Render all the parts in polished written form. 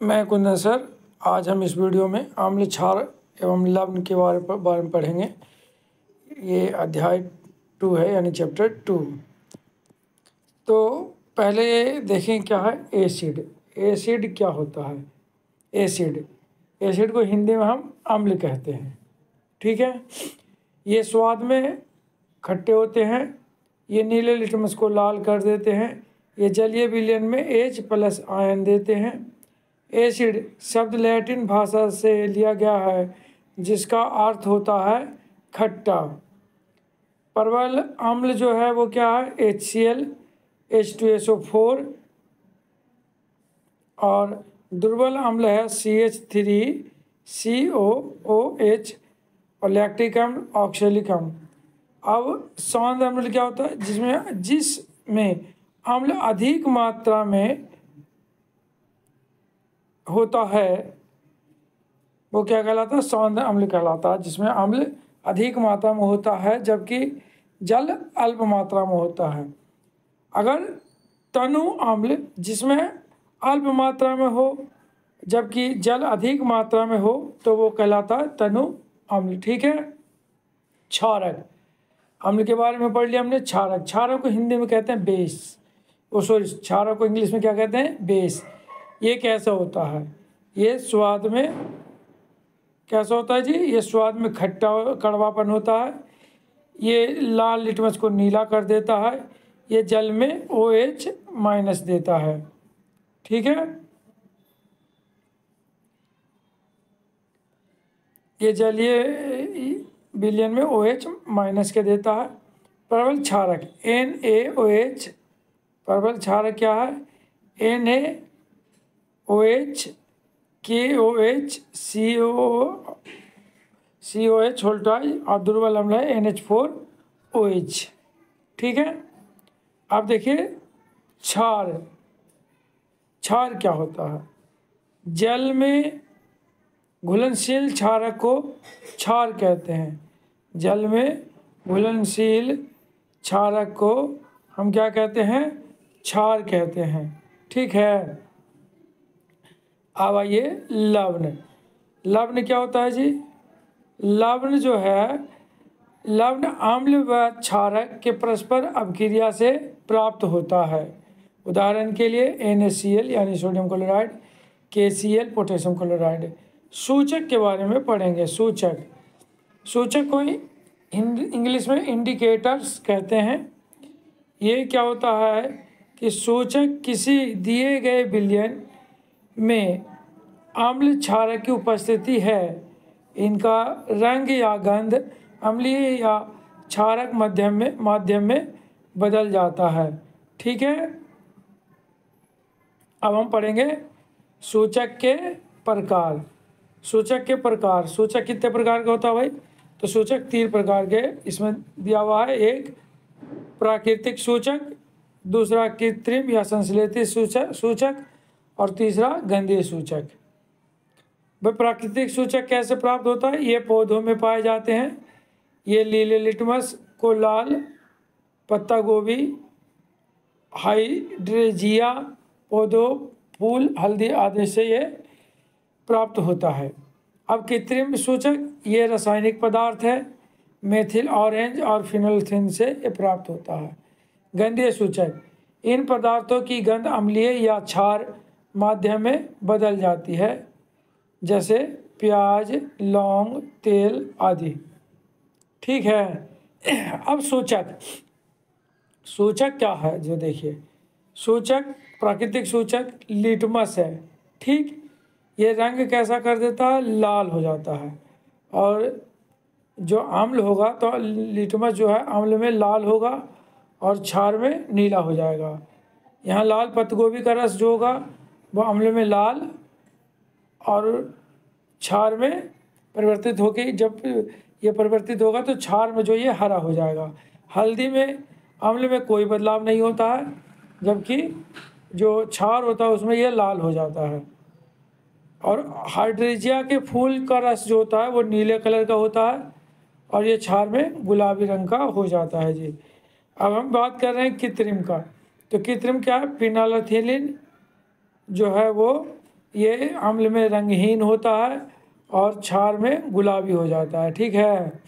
मैं कुंदन सर। आज हम इस वीडियो में आम्ल क्षार एवं लवण के बारे में पढ़ेंगे। ये अध्याय 2 है, यानी चैप्टर 2। तो पहले देखें क्या है एसिड। एसिड क्या होता है? एसिड को हिंदी में हम अम्ल कहते हैं। ठीक है। ये स्वाद में खट्टे होते हैं। ये नीले लिटमस को लाल कर देते हैं। ये जलीय विलयन में H+ आयन देते हैं। एसिड शब्द लैटिन भाषा से लिया गया है जिसका अर्थ होता है खट्टा। प्रबल अम्ल जो है वो क्या है? HCl, H2SO4। और दुर्बल अम्ल है CH3, COOH और लैक्टिक अम्ल, ऑक्सैलिक अम्ल। अब सौंद अम्ल क्या होता है? जिसमें अम्ल अधिक मात्रा में होता है वो क्या कहलाता है? सौंद अम्ल कहलाता है, जिसमें अम्ल अधिक मात्रा में होता है जबकि जल अल्प मात्रा में होता है। अगर तनु अम्ल जिसमें अल्प मात्रा में हो जबकि जल अधिक मात्रा में हो तो वो कहलाता है तनु अम्ल। ठीक है। क्षारक अम्ल के बारे में पढ़ लिया हमने। क्षारक को हिंदी में कहते हैं बेस। क्षारक को इंग्लिश में क्या कहते हैं? बेस। ये कैसा होता है? ये स्वाद में कैसा होता है जी? ये स्वाद में खट्टा कड़वापन होता है। ये लाल लिटमस को नीला कर देता है। ये जल में OH- देता है। ठीक है। ये जलीय विलयन में OH- के देता है। प्रबल क्षारक NaOH। प्रबल क्षारक क्या है? NaOH, KOH, COH होल्टाइज और दुर्बल अम्ल है NH4OH। ठीक है। अब देखिए क्षार क्या होता है? जल में घुलनशील क्षारक को क्षार कहते हैं। जल में घुलनशील क्षारक को हम क्या कहते हैं? क्षार कहते हैं। ठीक है। अब आइए लवण क्या होता है जी? लवण जो है, लवण अम्ल व क्षारक के परस्पर अभिक्रिया से प्राप्त होता है। उदाहरण के लिए NaCl यानी sodium chloride, KCl potassium chloride. सूचक के बारे में पढ़ेंगे। सूचक को इंग्लिश में इंडिकेटर्स कहते हैं। ये क्या होता है कि सूचक किसी दिए गए विलयन में अम्ल क्षारक की उपस्थिति है। इनका रंग या गंध अम्लीय या क्षारक माध्यम में बदल जाता है। ठीक है। अब हम पढ़ेंगे सूचक के प्रकार। सूचक कितने प्रकार का होता है भाई? तो सूचक 3 प्रकार के इसमें दिया हुआ है। एक प्राकृतिक सूचक, दूसरा कृत्रिम या संश्लेषित सूचक और तीसरा गंधीय सूचक। वह प्राकृतिक सूचक कैसे प्राप्त होता है? ये पौधों में पाए जाते हैं। ये नीले लिटमस को लाल, पत्ता गोभी, हाइड्रेंजिया पौधों, फूल, हल्दी आदि से ये प्राप्त होता है। अब कृत्रिम सूचक ये रासायनिक पदार्थ है। मेथिल ऑरेंज और फिनोल्फ्थेन से ये प्राप्त होता है। गंधीय सूचक इन पदार्थों की गंध अम्लीय या क्षार माध्यम में बदल जाती है, जैसे प्याज, लौंग, तेल आदि। ठीक है। अब सूचक क्या है? जो देखिए प्राकृतिक सूचक लिटमस है। ठीक। ये रंग कैसा कर देता है? लाल हो जाता है। और जो अम्ल होगा तो लिटमस जो है अम्ल में लाल होगा और क्षार में नीला हो जाएगा। यहाँ लाल पत्तगोभी का रस जो होगा वो अम्ल में लाल और क्षार में परिवर्तित होकर, जब ये परिवर्तित होगा तो क्षार में जो ये हरा हो जाएगा। हल्दी में अम्ल में कोई बदलाव नहीं होता है, जबकि जो क्षार होता है उसमें ये लाल हो जाता है। और हाइड्रेंजिया के फूल का रस जो होता है वो नीले कलर का होता है और ये क्षार में गुलाबी रंग का हो जाता है जी। अब हम बात कर रहे हैं कृत्रिम का। तो कृत्रिम क्या है? फिनाइलएथिलीन जो है वो ये अम्ल में रंगहीन होता है और क्षार में गुलाबी हो जाता है। ठीक है।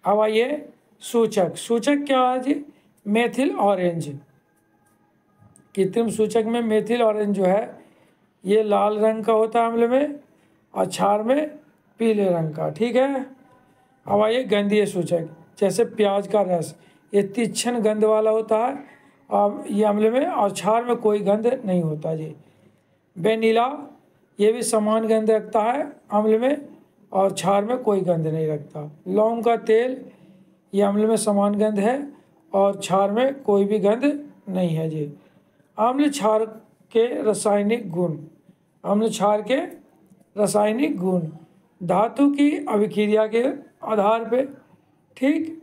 अब आइए सूचक। सूचक क्या है जी? Methyl orange. कृत्रिम सूचक में मेथिल ऑरेंज जो है ये लाल रंग का होता है अम्ल में और क्षार में पीले रंग का। ठीक है। अब आइए गंधीय सूचक, जैसे प्याज का रस, ये तीक्ष्ण गंध वाला होता है और ये अम्ल में, और क्षार में कोई गंध नहीं होता जी। वेनिला, ये भी समान गंध रखता है अम्ल में और क्षार में कोई गंध नहीं रखता। लौंग का तेल, ये अम्ल में समान गंध है और क्षार में कोई भी गंध नहीं है जी। अम्ल क्षार के रासायनिक गुण। अम्ल क्षार के रासायनिक गुण धातु की अभिक्रिया के आधार पे, ठीक,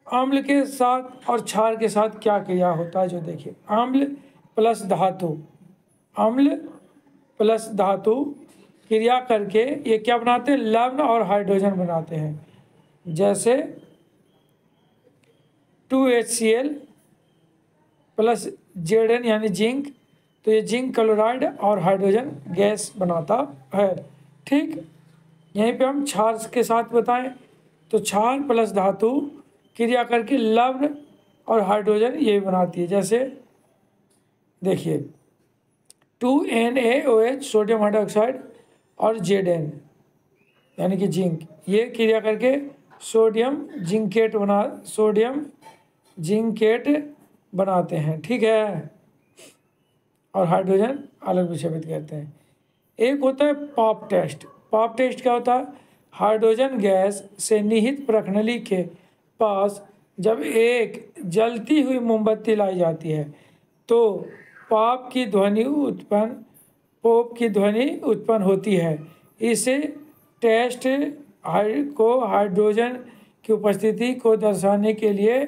अम्ल के साथ और क्षार के साथ क्या क्रिया होता है जो देखिए। अम्ल प्लस धातु, अम्ल प्लस धातु क्रिया करके ये क्या बनाते हैं? लवण और हाइड्रोजन बनाते हैं। जैसे 2HCl प्लस Zn यानी जिंक, तो ये जिंक क्लोराइड और हाइड्रोजन गैस बनाता है। ठीक, यहीं पे हम क्षार के साथ बताएं तो क्षार प्लस धातु क्रिया करके लवण और हाइड्रोजन ये बनाती है। जैसे देखिए 2NaOH सोडियम हाइड्रोक्साइड और Zn यानी कि जिंक, ये क्रिया करके सोडियम जिंकेट बनाते हैं। ठीक है। और हाइड्रोजन अलग विक्षेपित करते हैं। एक होता है पॉप टेस्ट। पॉप टेस्ट क्या होता है? हाइड्रोजन गैस से निहित प्रखनली के पास जब एक जलती हुई मोमबत्ती लाई जाती है तो पॉप की ध्वनि उत्पन्न होती है। इसे टेस्ट को हाइड्रोजन की उपस्थिति को दर्शाने के लिए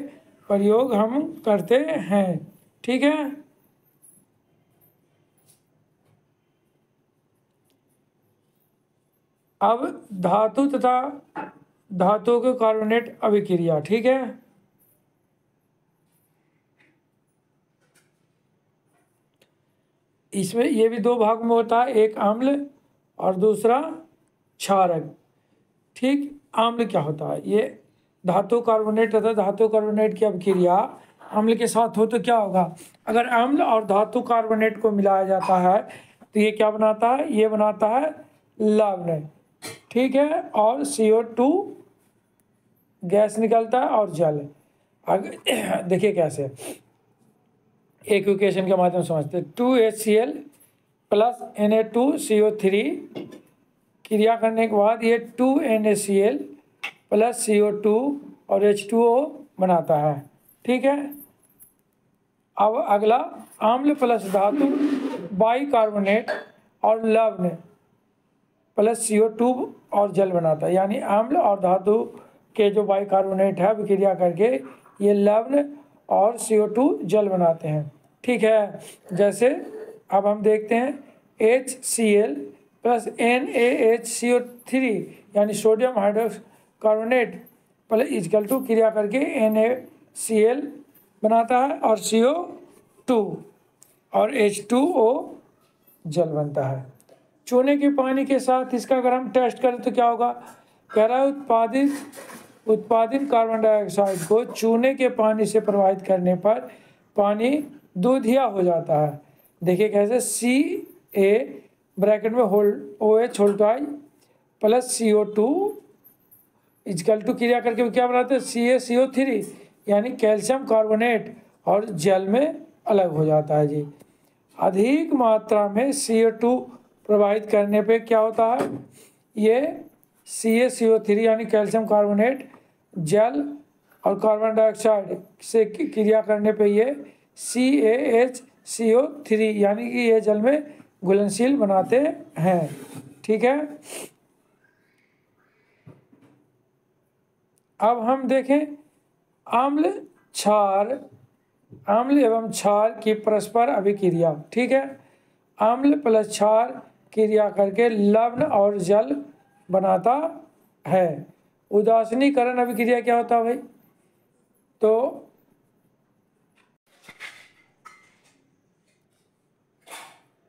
प्रयोग हम करते हैं। ठीक है। अब धातु तथा धातु के कार्बोनेट अभिक्रिया। ठीक है। इसमें ये भी दो भाग में होता है, एक अम्ल और दूसरा क्षारक। ठीक, अम्ल क्या होता है? ये धातु कार्बोनेट तथा धातु कार्बोनेट की अभिक्रिया अम्ल के साथ हो तो क्या होगा? अगर अम्ल और धातु कार्बोनेट को मिलाया जाता है तो ये क्या बनाता है? ये बनाता है लवण। ठीक है। और CO2 गैस निकलता है और जल। देखिए कैसे, एक इक्वेशन के माध्यम से समझते हैं। 2HCl प्लस Na2CO3 क्रिया करने के बाद ये 2NaCl प्लस CO2 और H2O बनाता है। ठीक है। अब अगला अम्ल प्लस धातु बाइकार्बोनेट और लवण प्लस CO2 और जल बनाता है। यानी अम्ल और धातु के जो बाइकार्बोनेट है विक्रिया करके ये लवण और CO2 जल बनाते हैं। ठीक है। जैसे अब हम देखते हैं HCl प्लस NaHCO3 यानी sodium hydrocarbonate plus is equal to क्रिया करके NaCl बनाता है और CO2 और H2O जल बनता है। चूने के पानी के साथ इसका अगर हम टेस्ट करें तो क्या होगा? कह रहा है उत्पादित कार्बन डाइऑक्साइड को चूने के पानी से प्रवाहित करने पर पानी दूधिया हो जाता है। देखिए कैसे, Ca ब्रैकेट में OH whole twice plus CO2 equal to क्रिया करके क्या बनाते हैं? CaCO3 यानी कैल्शियम कार्बोनेट और जल में अलग हो जाता है जी। अधिक मात्रा में CO2 प्रवाहित करने पे क्या होता है? ये CaCO3 यानी कैल्शियम कार्बोनेट जल और कार्बन डाइऑक्साइड से क्रिया करने पे ये CaHCO3 यानी कि ये जल में घुलनशील बनाते हैं। ठीक है। अब हम देखें अम्ल एवं क्षार की परस्पर अभिक्रिया। ठीक है। अम्ल प्लस क्षार क्रिया करके लवण और जल बनाता है। उदासीनीकरण अभिक्रिया क्या होता है भाई? तो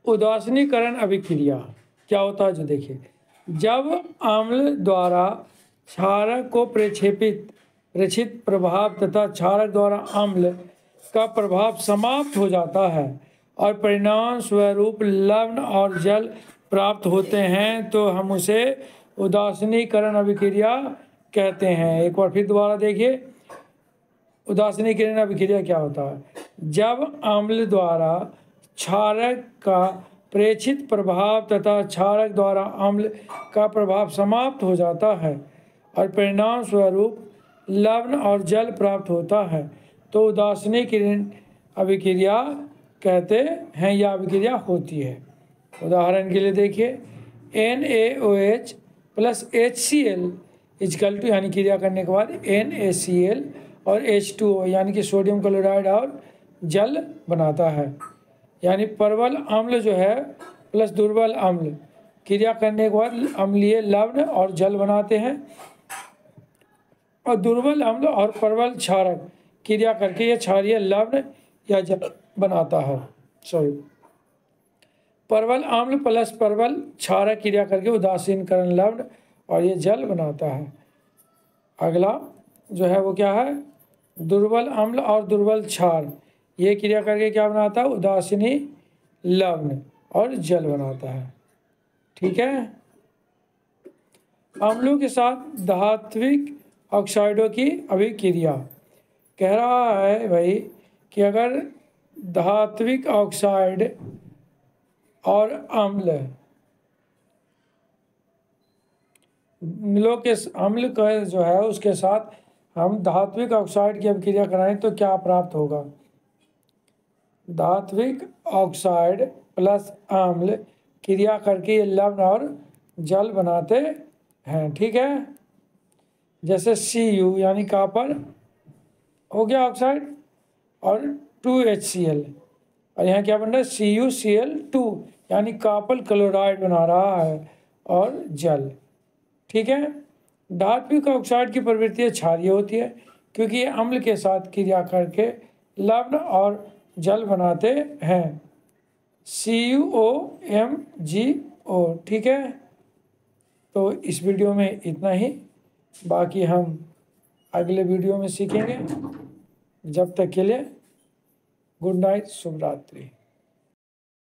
उदासीनीकरण अभिक्रिया क्या होता है जो देखिए, जब अम्ल द्वारा क्षारक को प्रेक्षित प्रभाव तथा क्षारक द्वारा अम्ल का प्रभाव समाप्त हो जाता है और परिणाम स्वरूप लवण और जल प्राप्त होते हैं तो हम उसे उदासीनीकरण अभिक्रिया कहते हैं। एक बार फिर दोबारा देखिए, उदासीनीकरण अभिक्रिया क्या होता है, जब अम्ल द्वारा क्षारक का प्रेक्षित प्रभाव तथा क्षारक द्वारा अम्ल का प्रभाव समाप्त हो जाता है और परिणाम स्वरूप लवण और जल प्राप्त होता है तो उदासीनीकरण अभिक्रिया कहते हैं या अभिक्रिया होती है। उदाहरण के लिए देखिए, NaOH plus HCl is equal to यानी क्रिया करने के बाद NaCl और H2O यानी कि सोडियम क्लोराइड और जल बनाता है। यानी प्रबल अम्ल जो है प्लस दुर्बल अम्ल क्रिया करने के बाद अम्लीय लवण और जल बनाते हैं और दुर्बल अम्ल और प्रबल क्षारक क्रिया करके ये क्षारीय लवण या जल बनाता है। प्रबल अम्ल प्लस प्रबल क्षारक क्रिया करके उदासीनीकरण लवण और ये जल बनाता है। अगला जो है वो क्या है, दुर्बल अम्ल और दुर्बल क्षार ये क्रिया करके क्या बनाता है, उदासीनी लवण और जल बनाता है। ठीक है। अम्लों के साथ धात्विक ऑक्साइडों की अभिक्रिया कह रहा है भाई कि अगर धात्विक ऑक्साइड और अम्ल अम्ल का जो है उसके साथ हम धात्विक ऑक्साइड की अभिक्रिया कराएं तो क्या प्राप्त होगा। धात्विक ऑक्साइड प्लस अम्ल क्रिया करके ये लवण और जल बनाते हैं। ठीक है। जैसे Cu यानी कॉपर हो गया ऑक्साइड और 2HCl और यहाँ क्या बन रहा है, CuCl2 यानी कॉपर क्लोराइड बना रहा है और जल। ठीक है। धात्विक ऑक्साइड की प्रवृत्ति क्षारीय होती है क्योंकि ये अम्ल के साथ क्रिया करके लवण और जल बनाते हैं, CuOMgO। ठीक है। तो इस वीडियो में इतना ही, बाकी हम अगले वीडियो में सीखेंगे। जब तक के लिए गुड नाइट, शुभ रात्रि।